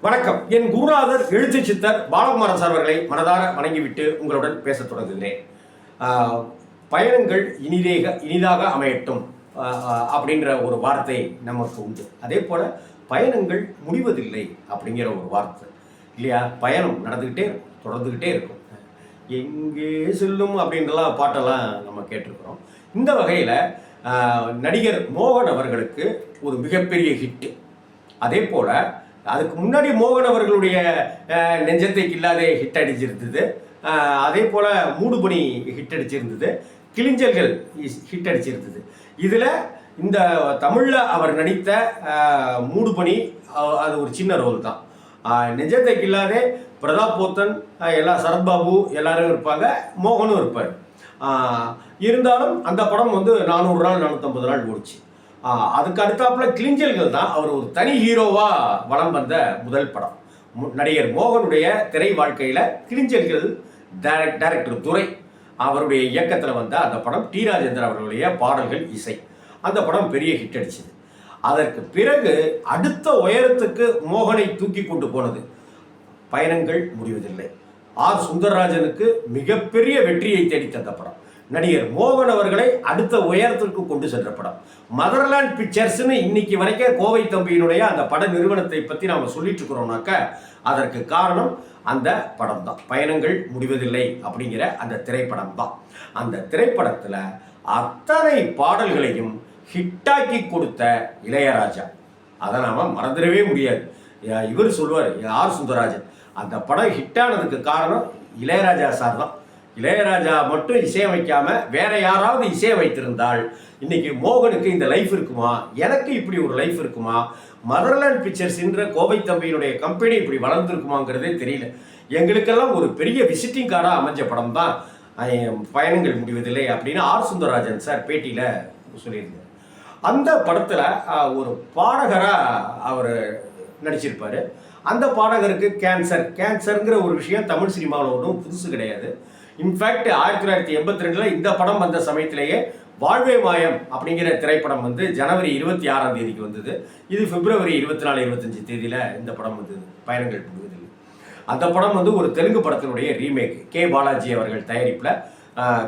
வணக்கம். என் குருநாதர் எழுத்து சித்தர் பாலகுமாரன் சார் அவர்களை மனதார வணங்கிவிட்டு உங்களுடன் பேசத் தொடங்குகிறேன். பயணங்கள் இனிதாக அமையட்டும் அப்படின்ற ஒரு வார்த்தை நமக்கு உண்டு. அதே போல் பயணங்கள் முடிவதில்லை அப்படிங்கிற ஒரு வார்த்தை இல்லையா? பயணம் நடந்துக்கிட்டே இருக்கும், தொடர்ந்துக்கிட்டே இருக்கும். எங்கே செல்லும் அப்படின்றலாம் பாட்டெல்லாம் நம்ம கேட்டிருக்கிறோம். இந்த வகையில் நடிகர் மோகன் அவர்களுக்கு ஒரு மிகப்பெரிய ஹிட்டு. அதே போல் அதுக்கு முன்னாடி மோகன் அவர்களுடைய நெஞ்சத்தை கில்லாதே ஹிட் அடிச்சிருந்தது. அதே போல் மூடுபனி ஹிட் அடிச்சிருந்தது, கிளிஞ்சல்கள் ஹிட் அடிச்சிருந்தது. இதில் இந்த தமிழில் அவர் நடித்த மூடுபனி அது ஒரு சின்ன ரோல் தான். நெஞ்சத்தை கில்லாதே பிரதாப் போத்தன் எல்லாம் சரத்பாபு எல்லாரும் இருப்பாங்க, மோகனும் இருப்பார். இருந்தாலும் அந்த படம் 400 நாள் 450 நாள் ஓடிச்சு. அதுக்கு அடுத்தாப்புல கிளிஞ்சல்கள் தான் அவர் ஒரு தனி ஹீரோவாக வலம் வந்த முதல் படம். நடிகர் மோகனுடைய திரை வாழ்க்கையில் கிளிஞ்சல்கள் டைரக்டர் துரை அவருடைய இயக்கத்தில் வந்த அந்த படம் டி ராஜேந்தர் அவர்களுடைய பாடல்கள் இசை. அந்த படம் பெரிய ஹிட் அடிச்சது. அதற்கு பிறகு அடுத்த உயரத்துக்கு மோகனை தூக்கி கொண்டு போனது பயணங்கள் முடிவதில்லை. ஆர் சுந்தரராஜனுக்கு மிகப்பெரிய வெற்றியை தேடி தந்த படம். நடிகர் மோகன் அவர்களை அடுத்த உயரத்திற்கு கொண்டு சென்ற படம் மதர்லாண்ட் பிக்சர்ஸ்னு இன்னைக்கு வரைக்கும் கோவை தம்பியினுடைய அந்த பட நிறுவனத்தை பற்றி நாம் சொல்லிட்டு இருக்கிறோம்னாக்க அதற்கு காரணம் அந்த படம் தான். பயணங்கள் முடிவதில்லை அப்படிங்கிற அந்த திரைப்படம் தான். அந்த திரைப்படத்தில் அத்தனை பாடல்களையும் ஹிட்டாக்கி கொடுத்த இளையராஜா, அதை நாம் மறந்துடவே முடியாது. இவர் சொல்லுவார், ஆர் சுந்தரராஜன், அந்த படம் ஹிட்டானதுக்கு காரணம் இளையராஜா சார் தான். இளையராஜா மட்டும் இசையமைக்காமல் வேற யாராவது இசையை வைத்திருந்தால் இன்னைக்கு மோகனுக்கு இந்த லைஃப் இருக்குமா, எனக்கு இப்படி ஒரு லைஃப் இருக்குமா, மதர்லாண்ட் பிக்சர்ஸ்ன்ற கோவை தம்பியினுடைய கம்பெனி இப்படி வளர்ந்துருக்குமாங்கிறதே தெரியல. எங்களுக்கெல்லாம் ஒரு பெரிய விசிட்டிங் கார்டாக அமைஞ்ச படம் தான் பயணங்கள் முடிவதில்லை அப்படின்னு ஆர் சுந்தரராஜன் சார் பேட்டியில் சொல்லியிருந்தார். அந்த படத்தில் ஒரு பாடகராக அவர் நடிச்சிருப்பார். அந்த பாடகருக்கு கேன்சருங்கிற ஒரு விஷயம் தமிழ் சினிமாவில் ஒன்றும் புதுசு கிடையாது. இன்ஃபேக்ட் 1982 இந்த படம் வந்த சமயத்திலேயே வாழ்வே மாயம் அப்படிங்கிற திரைப்படம் ஜனவரி 26 வந்தது. இது பிப்ரவரி 24, 25 இந்த படம் வந்தது, பயணங்கள் முடிவதில்லை. அந்த படம் ஒரு தெலுங்கு படத்தினுடைய ரீமேக். கே பாலாஜி அவர்கள் தயாரிப்பில்,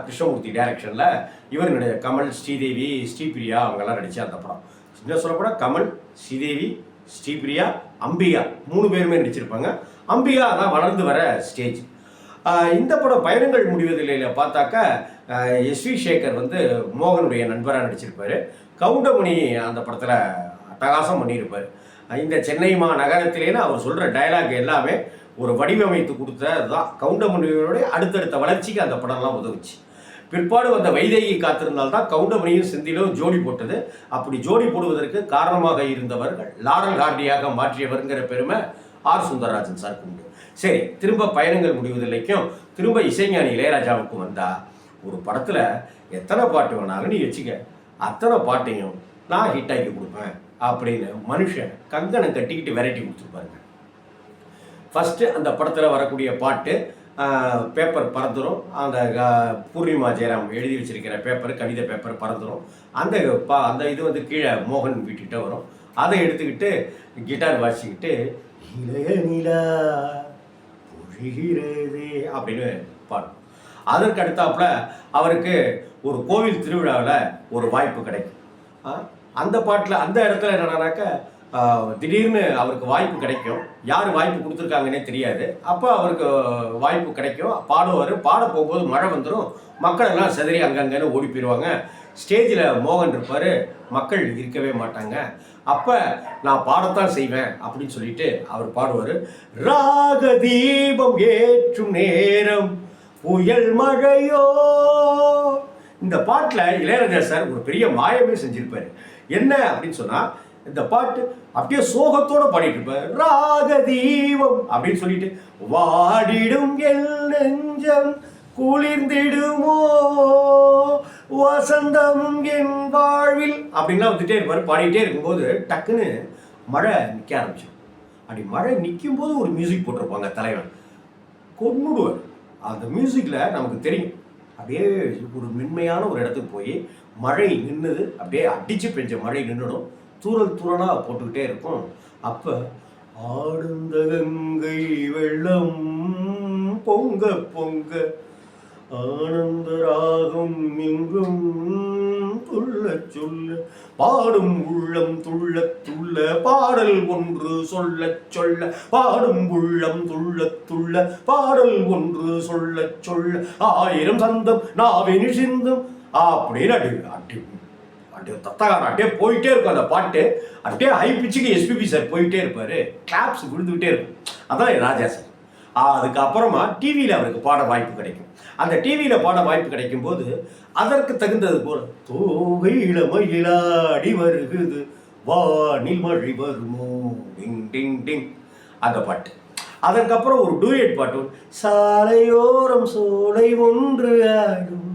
கிருஷ்ணமூர்த்தி டைரக்ஷனில் இவர் கமல், ஸ்ரீதேவி, ஸ்ரீபிரியா அவங்கெல்லாம் நடித்த அந்த படம். என்ன சொல்லப்போனா கமல், ஸ்ரீதேவி, ஸ்ரீபிரியா, அம்பிகா 3 பேருமே நடிச்சிருப்பாங்க. அம்பிகா தான் வளர்ந்து வர ஸ்டேஜ். இந்த படம் பயணங்கள் முடிவதில்லையில் பார்த்தாக்கா எஸ்வி சேகர் மோகனுடைய நண்பராக நடிச்சிருப்பார். கவுண்டமணி அந்த படத்தில் அட்டகாசம் பண்ணியிருப்பார். இந்த சென்னை நகரத்திலேன்னு அவர் சொல்கிற டயலாக் எல்லாமே ஒரு வடிவமைத்து கொடுத்தது தான். கவுண்டமணியோடைய அடுத்தடுத்த வளர்ச்சிக்கு அந்த படம்லாம் உதவுச்சு. பிற்பாடு வந்த வைதேகி காத்திருந்தால்தான் கவுண்டமணியும் செந்திலும் ஜோடி போட்டது. அப்படி ஜோடி போடுவதற்கு காரணமாக இருந்தவர்கள் லாரல் ஹார்டியாக மாற்றியவருங்கிற பெருமை ஆர் சுந்தரராஜன் சாருக்கு உண்டு. சரி, திரும்ப பயணங்கள் முடிவதில்லைக்கும் திரும்ப இசைஞானி இளையராஜாவுக்கும் வந்தால் ஒரு படத்தில் எத்தனை பாட்டு வேணாலும் நீ வச்சுக்க, அத்தனை பாட்டையும் நான் ஹிட்டாக்கி கொடுப்பேன் அப்படின்னு மனுஷன் கங்கணம் கட்டிக்கிட்டு வெரைட்டி கொடுத்துருப்பாருங்க. ஃபஸ்ட்டு அந்த படத்தில் வரக்கூடிய பாட்டு பேப்பர் பறந்துடும். அந்த பூர்ணிமா ஜெயராம் எழுதி வச்சிருக்கிற பேப்பர், கவிதை பேப்பர் பறந்துடும். அந்த இது கீழே மோகன் வீட்டுக்கிட்ட வரும். அதை எடுத்துக்கிட்டு கிட்டார் வாசிக்கிட்டு இளைய நிலா பொழிகிறதே அப்படின்னு பாடும். அதற்கு அடுத்தாப்புல அவருக்கு ஒரு கோவில் திருவிழாவில் ஒரு வாய்ப்பு கிடைக்கும். அந்த பாட்டில் அந்த இடத்துல என்னன்னாக்க திடீர்னு அவருக்கு வாய்ப்பு கிடைக்கும். யார் வாய்ப்பு கொடுத்துருக்காங்கன்னே தெரியாது. அப்போ அவருக்கு வாய்ப்பு கிடைக்கும், பாடுவார். பாட போகும்போது மழை வந்துடும், மக்கள் எல்லாம் செதறி அங்கங்கன்னு ஓடி போயிடுவாங்க. ஸ்டேஜில் மோகன் இருப்பார், மக்கள் இருக்கவே மாட்டாங்க. அப்போ நான் பாடத்தான் செய்வேன் அப்படின்னு சொல்லிட்டு அவர் பாடுவார். ராக தீபம் ஏற்றும் நேரம் புயல் மழையோ. இந்த பாட்டில் இளையராஜா சார் ஒரு பெரிய மாயமே செஞ்சிருப்பார். என்ன அப்படின்னு சொன்னால், இந்த பாட்டு அப்படியே சோகத்தோடு பாடிட்டு இருப்பார். ராக தீபம் அப்படின்னு சொல்லிட்டு வாடிடும் எல் நெஞ்சம் குளிர்ந்திடுமோ வசந்தம் என் வாழ்வில் அப்படின்லாம் இருப்பார். பாடிட்டே இருக்கும்போது டக்குன்னு மழை நிற்க ஆரம்பிச்சோம். அப்படி மழை நிற்கும் போது ஒரு மியூசிக் போட்டிருப்பாங்க, தலைவன் கொன்னுடுவார். அந்த மியூசிக்கில் நமக்கு தெரியும் அப்படியே ஒரு மென்மையான ஒரு இடத்துக்கு போய் மழை நின்றுது, அப்படியே அடித்து பெஞ்ச மழை நின்றுடும், தூரல் தூரலாக போட்டுக்கிட்டே இருக்கும். அப்போ ஆடுந்த கங்கை வெள்ளம் பொங்க பொங்க ஆனந்த ராகம் எங்கும் துள்ள சொல்ல பாடும் உள்ளம் துள்ள துள்ள பாடல் ஒன்று சொல்ல சொல்ல பாடும் உள்ளம் துள்ள துள்ள பாடல் ஒன்று சொல்ல சொல்ல ஆயிரம் சந்தம் நாவினில் சிந்தும் அப்படின்னு அடி அடி அடி தத்தகாரம் அப்படியே போயிட்டே இருக்கும் அந்த பாட்டு. அப்படியே ஹை பிச்சுக்கு எஸ்பிபி சார் போயிட்டே இருப்பாரு, கிளாப்ஸ் விழுந்துகிட்டே இருக்கும். அதான் ராஜா சார். அதுக்கப்புறமா டிவியில் அவருக்கு பாட வாய்ப்பு கிடைக்கும். அந்த டிவியில் பாட வாய்ப்பு கிடைக்கும் போது அதற்கு தகுந்தது போல தோகையில மயிலாடி வருகுது வானில் மழை வருமோ டிங் டிங் டிங் அந்த பாட்டு. அதற்கப்புறம் ஒரு டூயட் பாட்டு, சாலையோரம் சோலை ஒன்று ஆடும்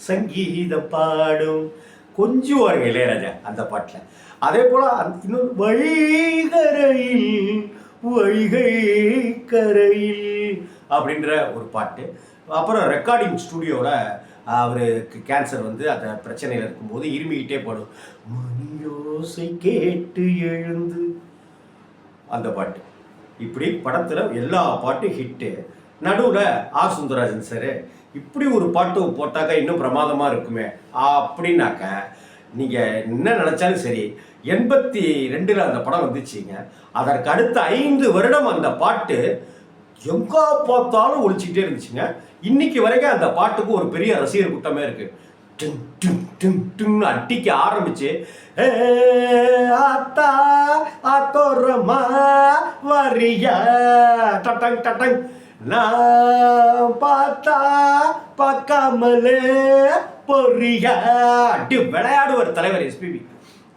சங்கீதம் பாடும் கொஞ்சுவாருங்க இளையராஜா அந்த பாட்டில். அதே போல் இன்னொரு வைகரையில் வைகை கரையில் அப்படின்ற ஒரு பாட்டு. அப்புறம் ரெக்கார்டிங் ஸ்டூடியோவில் அவருக்கு கேன்சர் வந்து அந்த பிரச்சனையில் இருக்கும்போது இருமிக்கிட்டே பாடும், மணியோசை கேட்டு எழுந்து அந்த பாட்டு. இப்படி படத்தில் எல்லா பாட்டும் ஹிட்டு. நடுவில் ஆர் சுந்தரராஜன் சார் இப்படி ஒரு பாட்டு போட்டாக்கா இன்னும் பிரமாதமாக இருக்குமே அப்படின்னாக்க நீங்கள் என்ன நினச்சாலும் சரி. 82 அந்த படம் வந்துச்சுங்க. அதற்கு அடுத்த 5 வருடம் அந்த பாட்டு எங்கே பார்த்தாலும் ஒழிச்சிக்கிட்டே இருந்துச்சுங்க. இன்னைக்கு வரைக்கும் அந்த பாட்டுக்கு ஒரு பெரிய ரசிகர் கூட்டமே இருக்கு. டிங் டிங் டிங் டிங்னு அடிக்க ஆரம்பிச்சு ஆத்தா ஆத்தோரமா வரியா டட்டங் டட்டங் நான் பார்த்தா பார்க்காமலே பொறியா அடி விளையாடுவர் தலைவர் எஸ்பிபி.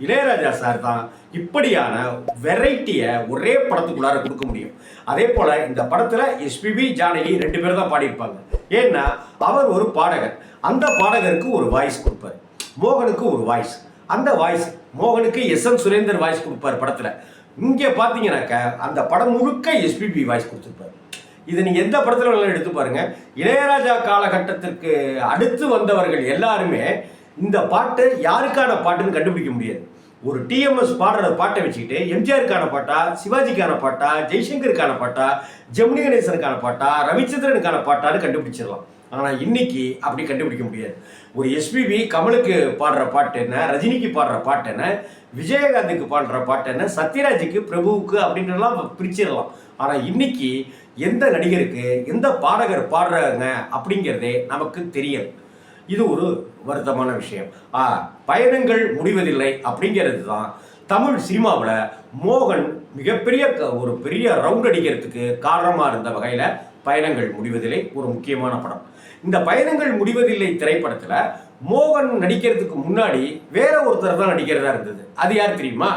இளையராஜா சார் தான் இப்படியான வெரைட்டியை ஒரே படத்துக்குள்ளார கொடுக்க முடியும். அதே போல் இந்த படத்தில் எஸ்பிபி ஜானகி 2 பேர் தான் பாடியிருப்பாங்க. ஏன்னா அவர் ஒரு பாடகர், அந்த பாடகருக்கு ஒரு வாய்ஸ் கொடுப்பார், மோகனுக்கு ஒரு வாய்ஸ். அந்த வாய்ஸ் மோகனுக்கு எஸ்என் சுரேந்தர் வாய்ஸ் கொடுப்பார் படத்தில். இங்கே பார்த்தீங்கன்னாக்க அந்த படம் முழுக்க எஸ்பிபி வாய்ஸ் கொடுத்துருப்பார். இதை நீங்கள் எந்த படத்தில் வேணாலும் எடுத்து பாருங்கள். இளையராஜா காலகட்டத்திற்கு அடுத்து வந்தவர்கள் எல்லாருமே இந்த பாட்டு யாருக்கான பாட்டுன்னு கண்டுபிடிக்க முடியாது. ஒரு டிஎம்எஸ் பாடுற பாட்டை வச்சுக்கிட்டு எம்ஜிஆருக்கான பாட்டா, சிவாஜிக்கான பாட்டா, ஜெய்சங்கருக்கான பாட்டா, ஜெமினி கணேசனுக்கான பாட்டா, ரவிச்சந்திரனுக்கான பாட்டான்னு கண்டுபிடிச்சிடலாம். ஆனால் இன்னைக்கு அப்படி கண்டுபிடிக்க முடியாது. ஒரு எஸ்பிபி கமலுக்கு பாடுற பாட்டு என்ன, ரஜினிக்கு பாடுற பாட்டு என்ன, விஜயகாந்துக்கு பாடுற பாட்டு என்ன, சத்யராஜுக்கு, பிரபுவுக்கு அப்படின்றலாம் பிரிச்சிடலாம். ஆனால் இன்னைக்கு எந்த நடிகருக்கு எந்த பாடகர் பாடுறாங்க அப்படிங்கிறதே நமக்கு தெரியல. இது ஒரு வருத்தமான விஷயம். பயணங்கள் முடிவதில்லை அப்படிங்கிறது தான் தமிழ் சினிமாவில் மோகன் மிகப்பெரிய ஒரு பெரிய ரவுண்ட் அடிக்கிறதுக்கு காரணமாக இருந்த வகையில் பயணங்கள் முடிவதில்லை ஒரு முக்கியமான படம். இந்த பயணங்கள் முடிவதில்லை திரைப்படத்தில் மோகன் நடிக்கிறதுக்கு முன்னாடி வேற ஒருத்தர் தான் நடிக்கிறதா இருந்தது. அது யார் தெரியுமா?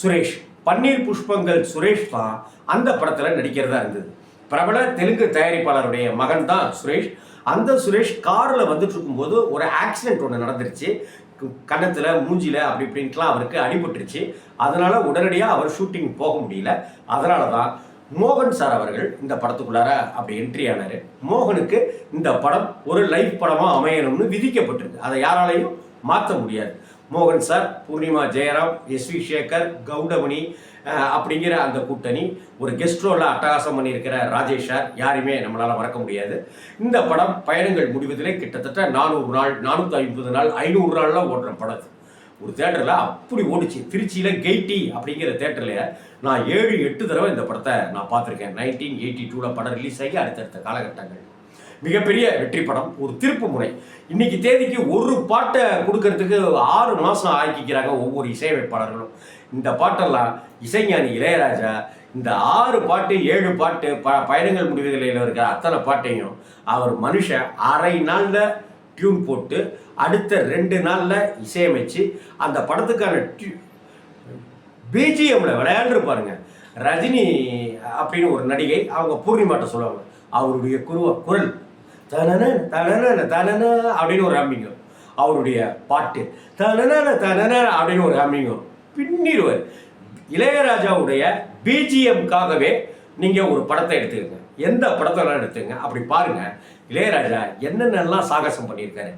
சுரேஷ். பன்னீர் புஷ்பங்கள் சுரேஷ் தான் அந்த படத்தில் நடிக்கிறதா இருந்தது. பிரபல தெலுங்கு தயாரிப்பாளருடைய மகன் தான் சுரேஷ். அந்த சுரேஷ் காரில் வந்துட்டு இருக்கும்போது ஒரு ஆக்சிடென்ட் ஒன்று நடந்துருச்சு. கன்னத்தில், மூஞ்சியில் அப்படி இப்படின்ட்டுலாம் அவருக்கு அடிபட்டுருச்சு. அதனால் உடனடியாக அவர் ஷூட்டிங் போக முடியல. அதனால தான் மோகன் சார் அவர்கள் இந்த படத்துக்குள்ளார அப்படி என்ட்ரி ஆனார். மோகனுக்கு இந்த படம் ஒரு லைவ் படமாக அமையணும்னு விதிக்கப்பட்டிருக்கு. அதை யாராலையும் மாற்ற முடியாது. மோகன் சார், பூர்ணிமா ஜெயராம், எஸ்வி சேகர், கவுண்டமணி அப்படிங்கிற அந்த கூட்டணி, ஒரு கெஸ்ட் ரோலில் அட்டகாசம் பண்ணியிருக்கிற ராஜேஷ் சார், யாரையுமே நம்மளால் மறக்க முடியாது. இந்த படம் பயணங்கள் முடிவதிலே கிட்டத்தட்ட 400 நாள், 450 நாள், 500 நாள்லாம் ஓடுற படம். ஒரு தேட்டரில் அப்படி ஓடிச்சு. திருச்சியில் கெய்டி அப்படிங்கிற தேட்டரில் நான் 7-8 தடவை இந்த படத்தை நான் பார்த்துருக்கேன். 1982 படம் ரிலீஸ் ஆகி அடுத்தடுத்த காலகட்டங்கள் மிகப்பெரிய வெற்றி படம், ஒரு திருப்பு முறை. இன்னைக்கு தேதிக்கு ஒரு பாட்டை கொடுக்கறதுக்கு 6 மாதம் ஆக்கிக்கிறாங்க ஒவ்வொரு இசையமைப்பாளர்களும். இந்த பாட்டெல்லாம் இசைஞானி இளையராஜா இந்த 6 பாட்டு 7 பாட்டு பயணங்கள் முடிவதில்லையில் இருக்கிற அத்தனை பாட்டையும் அவர் மனுஷன் அரை நாளில் டியூன் போட்டு அடுத்த 2 நாளில் இசையமைச்சு அந்த படத்துக்கான பிஜிஎம்ல விளையாண்டுருப்பாருங்க. ரஜினி அப்படின்னு ஒரு நடிகை, அவங்க பூர்ணிமாட்ட சொல்லுவாங்க, அவருடைய குரல் தனன தனன தனன அப்படின்னு ஒரு ஹம்மிங்கும், அவருடைய பாட்டு தனன தனன அப்படின்னு ஒரு ஹம்மிங்கும் பின்னிடுவார். இளையராஜாவுடைய பிஜிஎம்காகவே நீங்கள் ஒரு படத்தை எடுத்துக்கங்க, எந்த படத்தெல்லாம் எடுத்துங்க, அப்படி பாருங்கள் இளையராஜா என்னென்னலாம் சாகசம் பண்ணியிருக்காரு.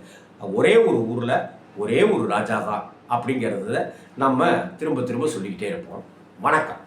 ஒரே ஒரு ஊரில் ஒரே ஒரு ராஜா தான் அப்படிங்கிறத நம்ம திரும்ப திரும்ப சொல்லிக்கிட்டே இருப்போம். வணக்கம்.